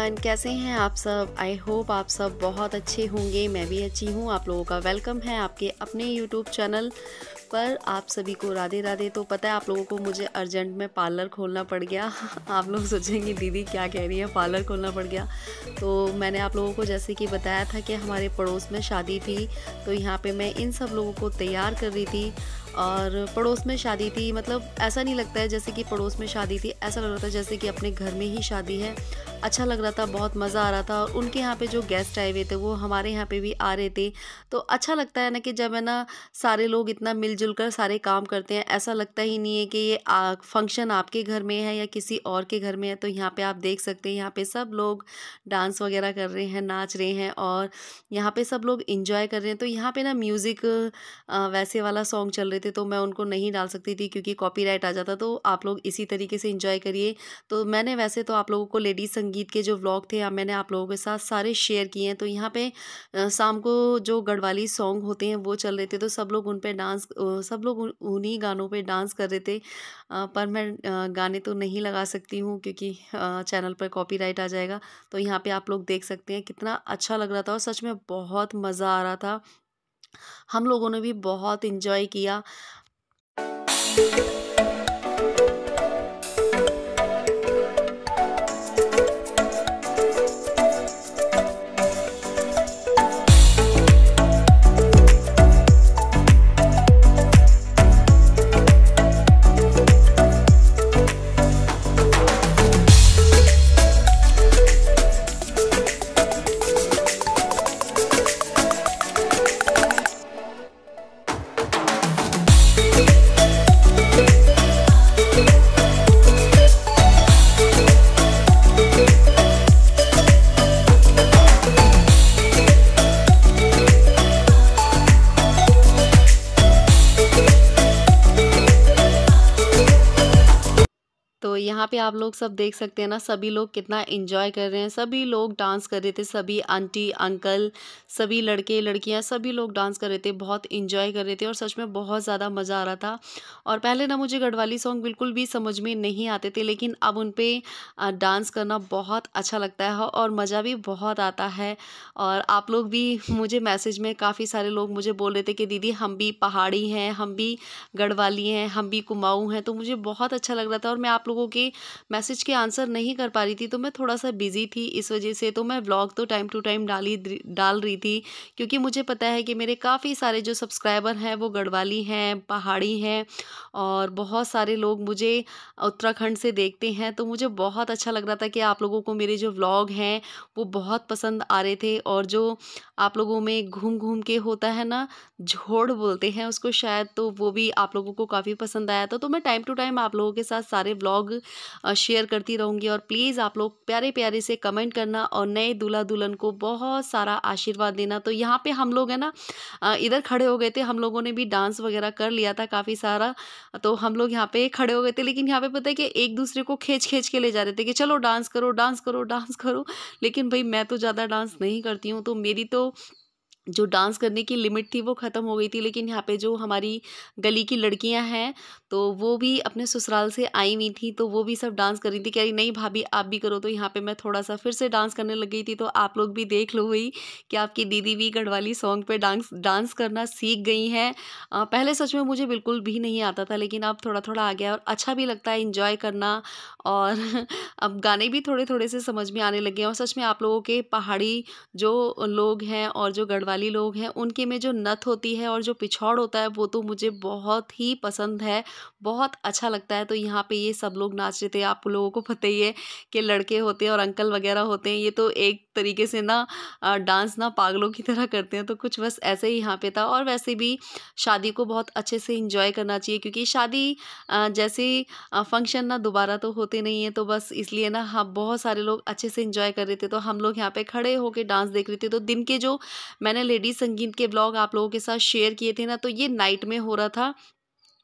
Everyone, कैसे हैं आप सब। आई होप आप सब बहुत अच्छे होंगे। मैं भी अच्छी हूँ। आप लोगों का वेलकम है आपके अपने यूट्यूब चैनल पर। आप सभी को राधे राधे। तो पता है आप लोगों को मुझे अर्जेंट में पार्लर खोलना पड़ गया। आप लोग सोचेंगे दीदी क्या कह रही है, पार्लर खोलना पड़ गया। तो मैंने आप लोगों को जैसे कि बताया था कि हमारे पड़ोस में शादी थी, तो यहाँ पे मैं इन सब लोगों को तैयार कर रही थी। और पड़ोस में शादी थी, मतलब ऐसा नहीं लगता है जैसे कि पड़ोस में शादी थी, ऐसा लग रहा था जैसे कि अपने घर में ही शादी है। अच्छा लग रहा था, बहुत मज़ा आ रहा था। और उनके यहाँ पे जो गेस्ट आए हुए थे वो हमारे यहाँ पे भी आ रहे थे। तो अच्छा लगता है ना कि जब है ना सारे लोग इतना मिलजुल कर सारे काम करते हैं, ऐसा लगता ही नहीं है कि ये फंक्शन आपके घर में है या किसी और के घर में है। तो यहाँ पे आप देख सकते हैं, यहाँ पे सब लोग डांस वगैरह कर रहे हैं, नाच रहे हैं और यहाँ पे सब लोग इंजॉय कर रहे हैं। तो यहाँ पे ना म्यूज़िक वैसे वाला सॉन्ग चल रहे थे, तो मैं उनको नहीं डाल सकती थी क्योंकि कॉपीराइट आ जाता। तो आप लोग इसी तरीके से इंजॉय करिए। तो मैंने वैसे तो आप लोगों को लेडीज संगीत के जो व्लॉग थे मैंने आप लोगों के साथ सारे शेयर किए हैं। तो यहाँ पे शाम को जो गढ़वाली सॉन्ग होते हैं वो चल रहे थे, तो सब लोग उन पे डांस सब लोग उन्हीं गानों पे डांस कर रहे थे। पर मैं गाने तो नहीं लगा सकती हूँ क्योंकि चैनल पर कॉपीराइट आ जाएगा। तो यहाँ पे आप लोग देख सकते हैं कितना अच्छा लग रहा था और सच में बहुत मज़ा आ रहा था। हम लोगों ने भी बहुत इंजॉय किया। तो यहाँ पे आप लोग सब देख सकते हैं ना, सभी लोग कितना एंजॉय कर रहे हैं। सभी लोग डांस कर रहे थे, सभी आंटी अंकल, सभी लड़के लड़कियाँ, सभी लोग डांस कर रहे थे, बहुत एंजॉय कर रहे थे और सच में बहुत ज़्यादा मज़ा आ रहा था। और पहले ना मुझे गढ़वाली सॉन्ग बिल्कुल भी समझ में नहीं आते थे, लेकिन अब उन पे डांस करना बहुत अच्छा लगता है और मज़ा भी बहुत आता है। और आप लोग भी मुझे मैसेज में काफ़ी सारे लोग मुझे बोल रहे थे कि दीदी हम भी पहाड़ी हैं, हम भी गढ़वाली हैं, हम भी कुमाऊँ हैं। तो मुझे बहुत अच्छा लग रहा था और मैं आप लोगों के मैसेज के आंसर नहीं कर पा रही थी, तो मैं थोड़ा-सा बिज़ी थी इस वज़ह से। तो मैं व्लॉग तो टाइम टू टाइम डाल रही थी क्योंकि मुझे पता है कि मेरे काफ़ी सारे जो सब्सक्राइबर हैं वो गढ़वाली हैं, पहाड़ी हैं और बहुत सारे लोग मुझे उत्तराखंड से देखते हैं। तो मुझे बहुत अच्छा लग रहा था कि आप लोगों को मेरे जो व्लॉग हैं वो बहुत पसंद आ रहे थे। और जो आप लोगों में घूम-घूम के होता है ना, झोड़ बोलते हैं उसको शायद, तो वो भी आप लोगों को काफ़ी पसंद आया था। तो मैं टाइम टू टाइम आप लोगों के साथ सारे व्लॉग शेयर करती रहूँगी। और प्लीज़ आप लोग प्यारे-प्यारे से कमेंट करना और नए दूल्हा-दुल्हन को बहुत सारा आशीर्वाद देना। तो यहाँ पे हम लोग है ना इधर खड़े हो गए थे, हम लोगों ने भी डांस वगैरह कर लिया था काफ़ी सारा। तो हम लोग यहाँ पे खड़े हो गए थे, लेकिन यहाँ पे पता है कि एक-दूसरे को खींच-खींच के ले जा रहे थे कि चलो डांस करो, डांस करो, डांस करो। लेकिन भई मैं तो ज़्यादा डांस नहीं करती हूँ, तो मेरी तो जो डांस करने की लिमिट थी वो ख़त्म हो गई थी। लेकिन यहाँ पे जो हमारी गली की लड़कियां हैं तो वो भी अपने ससुराल से आई हुई थी, तो वो भी सब डांस कर रही थी। कह रही नहीं भाभी आप भी करो। तो यहाँ पे मैं थोड़ा सा फिर से डांस करने लग गई थी। तो आप लोग भी देख लो वही कि आपकी दीदी भी गढ़वाली सॉन्ग पे डांस डांस करना सीख गई हैं। पहले सच में मुझे बिल्कुल भी नहीं आता था, लेकिन अब थोड़ा थोड़ा आ गया और अच्छा भी लगता है इंजॉय करना। और अब गाने भी थोड़े थोड़े से समझ में आने लगे हैं। और सच में आप लोगों के पहाड़ी जो लोग हैं और जो गढ़वाली लोग हैं उनके में जो नथ होती है और जो पिछौड़ होता है वो तो मुझे बहुत ही पसंद है, बहुत अच्छा लगता है। तो यहाँ पे ये सब लोग नाच रहे थे। आप लोगों को पता ही है कि लड़के होते हैं और अंकल वगैरह होते हैं, ये तो एक तरीके से ना डांस ना पागलों की तरह करते हैं। तो कुछ बस ऐसे ही यहाँ पे था। और वैसे भी शादी को बहुत अच्छे से इंजॉय करना चाहिए क्योंकि शादी जैसे फंक्शन ना दोबारा तो होते नहीं है। तो बस इसलिए ना हम बहुत सारे लोग अच्छे से इंजॉय कर रहे थे। तो हम लोग यहाँ पे खड़े होके डांस देख रहे थे। तो दिन के जो मैंने लेडीज संगीत के ब्लॉग आप लोगों के साथ शेयर किए थे ना, तो ये नाइट में हो रहा था।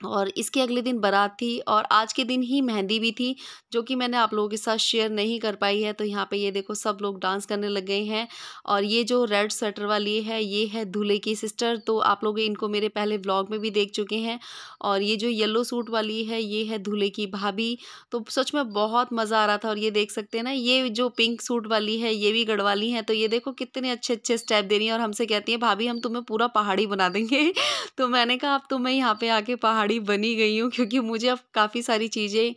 और इसके अगले दिन बारात थी और आज के दिन ही मेहंदी भी थी, जो कि मैंने आप लोगों के साथ शेयर नहीं कर पाई है। तो यहाँ पे ये देखो सब लोग डांस करने लग गए हैं। और ये जो रेड स्वेटर वाली है ये है दूल्हे की सिस्टर, तो आप लोग इनको मेरे पहले व्लॉग में भी देख चुके हैं। और ये जो येलो सूट वाली है ये है दूल्हे की भाभी। तो सच में बहुत मज़ा आ रहा था। और ये देख सकते हैं ना, ये जो पिंक सूट वाली है ये भी गढ़वाली है। तो ये देखो कितने अच्छे अच्छे स्टेप दे रही हैं और हमसे कहती है भाभी हम तुम्हें पूरा पहाड़ी बना देंगे। तो मैंने कहा अब तो मैं यहाँ पे आके पहाड़ी बनी गई हूँ, क्योंकि मुझे अब काफ़ी सारी चीज़ें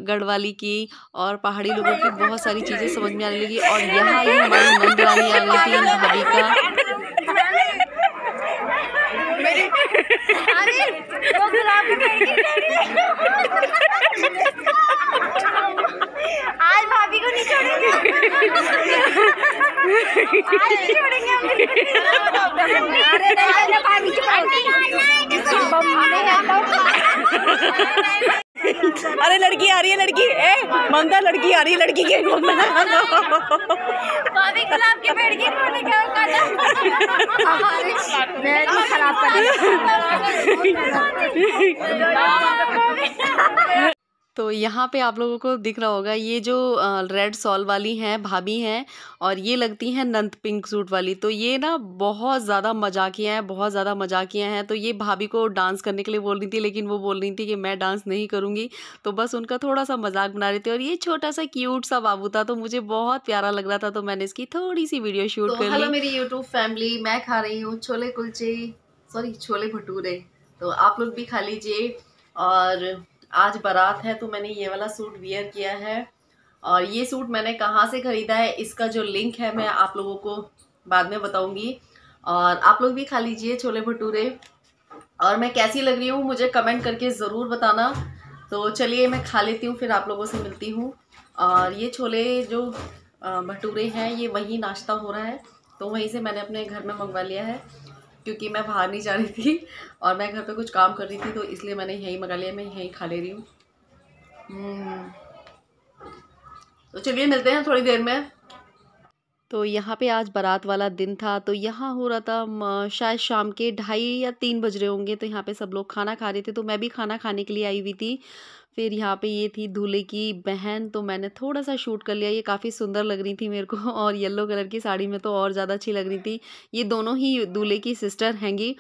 गढ़वाली की और पहाड़ी लोगों की बहुत सारी चीज़ें समझ में आने लगी। और यहाँ ये हमारी नंदरानी आ गई थी इन भाभी का। आज भाभी को नहीं छोड़ेंगे, आज नहीं छोड़ेंगे अरे लड़की आ रही है, लड़की ममता लड़की आ रही है, लड़की के भाभी गुलाब के पेड़ की खोने क्या खराब कर तो यहाँ पे आप लोगों को दिख रहा होगा ये जो रेड सॉल वाली हैं भाभी हैं और ये लगती हैं नंद पिंक सूट वाली। तो ये ना बहुत ज़्यादा मजाकिया हैं, बहुत ज़्यादा मजाकिया हैं। तो ये भाभी को डांस करने के लिए बोल रही थी, लेकिन वो बोल रही थी कि मैं डांस नहीं करूँगी। तो बस उनका थोड़ा सा मजाक बना रही थी। और ये छोटा सा क्यूट सा बाबू था, तो मुझे बहुत प्यारा लग रहा था, तो मैंने इसकी थोड़ी सी वीडियो शूट कर ली। हेलो मेरी यूट्यूब फैमिली, मैं खा रही हूँ छोले कुलचे, सॉरी छोले भटूरे। तो आप लोग भी खा लीजिए। और आज बारात है तो मैंने ये वाला सूट वियर किया है। और ये सूट मैंने कहाँ से ख़रीदा है इसका जो लिंक है मैं आप लोगों को बाद में बताऊंगी। और आप लोग भी खा लीजिए छोले भटूरे। और मैं कैसी लग रही हूँ मुझे कमेंट करके ज़रूर बताना। तो चलिए मैं खा लेती हूँ, फिर आप लोगों से मिलती हूँ। और ये छोले जो भटूरे हैं ये वहीं नाश्ता हो रहा है, तो वहीं से मैंने अपने घर में मंगवा लिया है, क्योंकि मैं बाहर नहीं जा रही थी और मैं घर पे कुछ काम कर रही थी, तो इसलिए मैंने यहीं मंगा लिया। मैं यहीं खा ले रही हूँ। तो चलिए मिलते हैं थोड़ी देर में। तो यहाँ पे आज बारात वाला दिन था, तो यहाँ हो रहा था शायद शाम के 2:30 या 3 बज रहे होंगे। तो यहाँ पे सब लोग खाना खा रहे थे, तो मैं भी खाना खाने के लिए आई हुई थी। फिर यहाँ पे ये थी दूल्हे की बहन, तो मैंने थोड़ा सा शूट कर लिया। ये काफ़ी सुंदर लग रही थी मेरे को और येलो कलर की साड़ी में तो और ज़्यादा अच्छी लग रही थी। ये दोनों ही दूल्हे की सिस्टर हैंगी,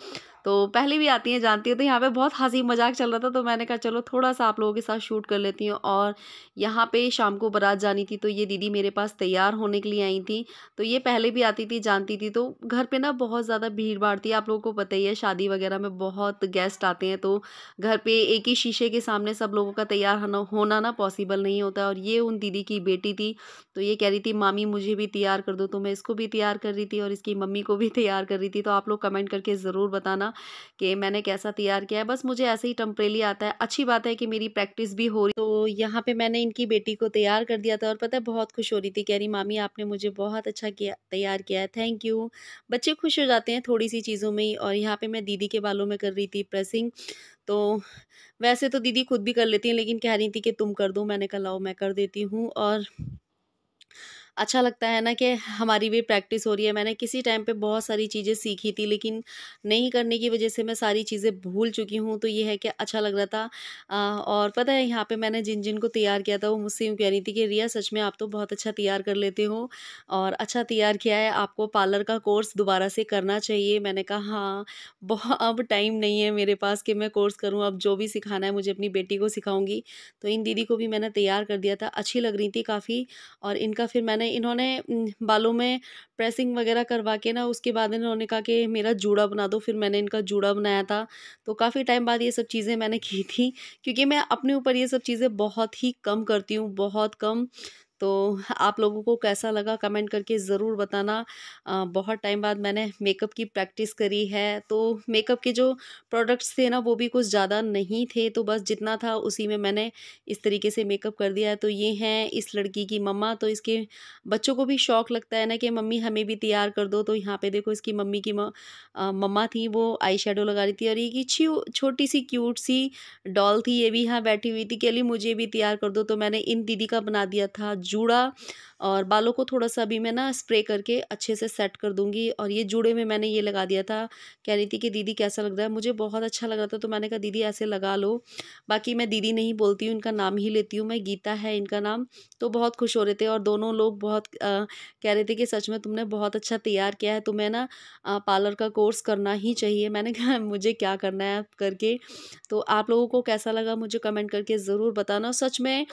तो पहले भी आती हैं जानती है। तो यहाँ पे बहुत हंसी मजाक चल रहा था, तो मैंने कहा चलो थोड़ा सा आप लोगों के साथ शूट कर लेती हूँ। और यहाँ पे शाम को बारात जानी थी, तो ये दीदी मेरे पास तैयार होने के लिए आई थी। तो ये पहले भी आती थी, जानती थी। तो घर पे ना बहुत ज़्यादा भीड़ भाड़ थी, आप लोगों को पता ही है शादी वगैरह में बहुत गेस्ट आते हैं, तो घर पे एक ही शीशे के सामने सब लोगों का तैयार होना ना पॉसिबल नहीं होता। और ये उन दीदी की बेटी थी, तो ये कह रही थी मामी मुझे भी तैयार कर दो, तो मैं इसको भी तैयार कर रही थी और इसकी मम्मी को भी तैयार कर रही थी। तो आप लोग कमेंट करके ज़रूर बताना कि मैंने कैसा तैयार किया है। बस मुझे ऐसे ही टेम्परेली आता है। अच्छी बात है कि मेरी प्रैक्टिस भी हो रही। तो यहाँ पे मैंने इनकी बेटी को तैयार कर दिया था और पता है बहुत खुश हो रही थी, कह रही मामी आपने मुझे बहुत अच्छा किया, तैयार किया है, थैंक यू। बच्चे खुश हो जाते हैं थोड़ी सी चीज़ों में ही। और यहाँ पे मैं दीदी के बालों में कर रही थी प्रेसिंग। तो वैसे तो दीदी खुद भी कर लेती हैं, लेकिन कह रही थी कि तुम कर दो। मैंने कहा लाओ मैं कर देती हूँ। और अच्छा लगता है ना कि हमारी भी प्रैक्टिस हो रही है। मैंने किसी टाइम पे बहुत सारी चीज़ें सीखी थी, लेकिन नहीं करने की वजह से मैं सारी चीज़ें भूल चुकी हूँ। तो ये है कि अच्छा लग रहा था। और पता है यहाँ पे मैंने जिन को तैयार किया था वो मुझसे यूँ कह रही थी कि रिया सच में आप तो बहुत अच्छा तैयार कर लेते हो और अच्छा तैयार किया है, आपको पार्लर का कोर्स दोबारा से करना चाहिए। मैंने कहा हाँ, बहुत अब टाइम नहीं है मेरे पास कि मैं कोर्स करूँ। अब जो भी सिखाना है मुझे अपनी बेटी को सिखाऊंगी। तो इन दीदी को भी मैंने तैयार कर दिया था, अच्छी लग रही थी काफ़ी। और इनका फिर इन्होंने बालों में प्रेसिंग वगैरह करवा के ना उसके बाद इन्होंने कहा कि मेरा जूड़ा बना दो। फिर मैंने इनका जूड़ा बनाया था। तो काफ़ी टाइम बाद ये सब चीज़ें मैंने की थी, क्योंकि मैं अपने ऊपर ये सब चीज़ें बहुत ही कम करती हूँ, बहुत कम। तो आप लोगों को कैसा लगा कमेंट करके ज़रूर बताना। बहुत टाइम बाद मैंने मेकअप की प्रैक्टिस करी है। तो मेकअप के जो प्रोडक्ट्स थे ना वो भी कुछ ज़्यादा नहीं थे, तो बस जितना था उसी में मैंने इस तरीके से मेकअप कर दिया है। तो ये हैं इस लड़की की मम्मा। तो इसके बच्चों को भी शौक़ लगता है ना कि मम्मी हमें भी तैयार कर दो। तो यहाँ पे देखो इसकी मम्मी की मम्मा थी, वो आई शेडो लगा रही थी। और ये छोटी सी क्यूट सी डॉल थी, ये भी यहाँ बैठी हुई थी कि अली मुझे भी तैयार कर दो। तो मैंने इन दीदी का बना दिया था जूड़ा और बालों को थोड़ा-सा अभी मैं ना स्प्रे करके अच्छे से सेट कर दूँगी। और ये जूड़े में मैंने ये लगा दिया था, कह रही थी कि दीदी कैसा लग रहा है? मुझे बहुत अच्छा लग रहा था, तो मैंने कहा दीदी ऐसे लगा लो। बाकी मैं दीदी नहीं बोलती हूँ, इनका नाम ही लेती हूँ मैं, गीता है इनका नाम। तो बहुत खुश हो रहे थे और दोनों लोग बहुत कह रहे थे कि सच में तुमने बहुत अच्छा तैयार किया है, तुम्हें ना पार्लर का कोर्स करना ही चाहिए। मैंने कहा मुझे क्या करना है करके। तो आप लोगों को कैसा लगा मुझे कमेंट करके ज़रूर बताना। सच में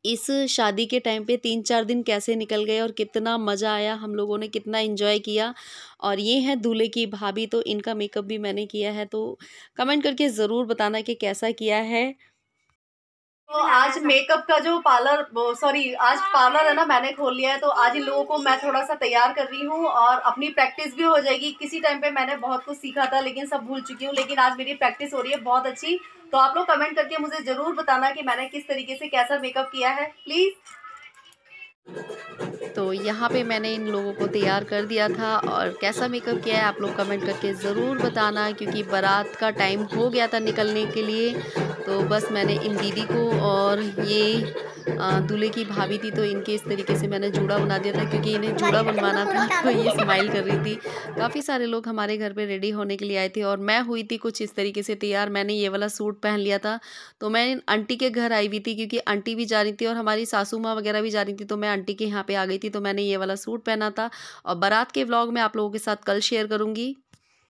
इस शादी के टाइम पे 3-4 दिन कैसे निकल गए और कितना मज़ा आया, हम लोगों ने कितना एंजॉय किया। और ये हैं दूल्हे की भाभी, तो इनका मेकअप भी मैंने किया है, तो कमेंट करके ज़रूर बताना कि कैसा किया है। तो आज मेकअप का जो आज पार्लर है ना, मैंने खोल लिया है। तो आज इन लोगों को मैं थोड़ा सा तैयार कर रही हूँ और अपनी प्रैक्टिस भी हो जाएगी। किसी टाइम पे मैंने बहुत कुछ सीखा था लेकिन सब भूल चुकी हूँ, लेकिन आज मेरी प्रैक्टिस हो रही है बहुत अच्छी। तो आप लोग कमेंट करके मुझे ज़रूर बताना कि मैंने किस तरीके से कैसा मेकअप किया है प्लीज़। तो यहाँ पे मैंने इन लोगों को तैयार कर दिया था और कैसा मेकअप किया है आप लोग कमेंट करके ज़रूर बताना, क्योंकि बारात का टाइम हो गया था निकलने के लिए। तो बस मैंने इन दीदी को और ये दूल्हे की भाभी थी, तो इनके इस तरीके से मैंने जूड़ा बना दिया था, क्योंकि इन्हें जूड़ा बनवाना था। तो ये स्माइल कर रही थी। काफ़ी सारे लोग हमारे घर पे रेडी होने के लिए आए थे और मैं हुई थी कुछ इस तरीके से तैयार। मैंने ये वाला सूट पहन लिया था। तो मैं आंटी के घर आई हुई थी, क्योंकि आंटी भी जा रही थी और हमारी सासू माँ वगैरह भी जा रही थी। तो मैं आंटी के यहाँ पे आ गई थी, तो मैंने ये वाला सूट पहना था। और बारात के व्लॉग मैं आप लोगों के साथ कल शेयर करूँगी।